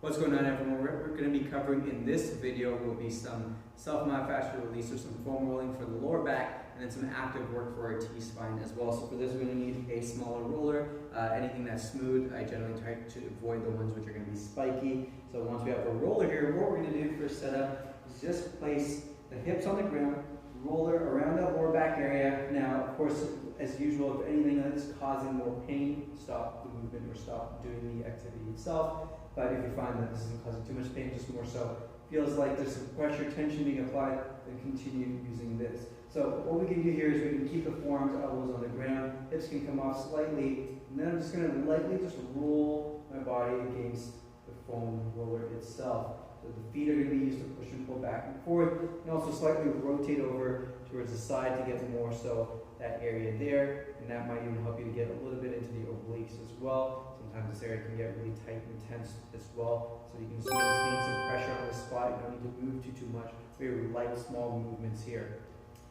What's going on, everyone? We're going to be covering in this video will be some self-myofascial release or some foam rolling for the lower back, and then some active work for our T-spine as well. So for this, we're going to need a smaller roller. Anything that's smooth, I generally try to avoid the ones which are going to be spiky. So once we have a roller here, what we're going to do for setup is just place the hips on the ground, roller around that lower back area. Now, of course, as usual, if anything that is causing more pain, stop the movement or stop doing the activity itself. But if you find that this isn't causing too much pain, just more so feels like there's some pressure, tension being applied, then continue using this. So what we can do here is we can keep the forearms, elbows on the ground, hips can come off slightly, and then I'm just going to lightly just roll my body against the foam roller itself. So the feet are going to be used to push and pull back and forth, and also slightly rotate over towards the side to get more so that area there, and that might even help you to get a little bit into the obliques as well. Sometimes this area can get really tight and tense as well, so you can just maintain some pressure on the spot. You don't need to move too much. Very light, small movements here.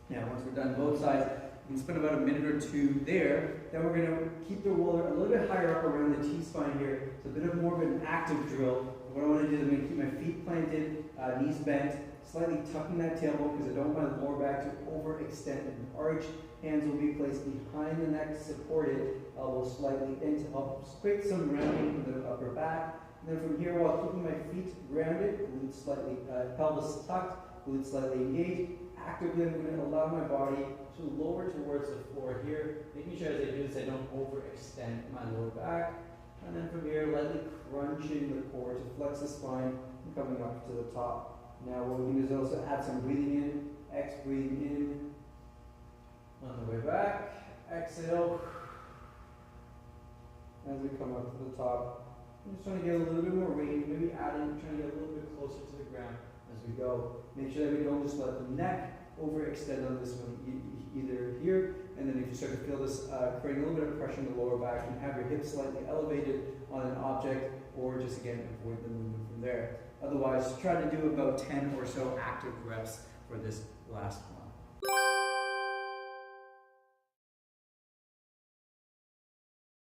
Now, once we're done both sides, we can spend about a minute or two there. Then we're going to keep the roller a little bit higher up around the T-spine here. It's a bit of more of an active drill. What I want to do is I'm going to keep my feet planted, knees bent, slightly tucking that tailbone because I don't want my lower back to overextend and arch. Hands will be placed behind the neck, supported, elbows slightly in to help create some rounding of the upper back. And then from here, while keeping my feet grounded, glutes slightly, pelvis tucked, glutes slightly engaged. Actively, I'm going to allow my body to lower towards the floor here, making sure as I do this, I don't overextend my lower back. And then from here, lightly crunching the core to flex the spine and coming up to the top. Now, what we can do is also add some breathing in, breathing in. On the way back, exhale. As we come up to the top, I'm just trying to get a little bit more range, maybe adding, trying to get a little bit closer to the ground as we go. Make sure that we don't just let the neck overextend on this one either here, and then if you start to feel this creating a little bit of pressure in the lower back, you can have your hips slightly elevated on an object, or just again avoid the movement from there. Otherwise, try to do about 10 or so active reps for this last one.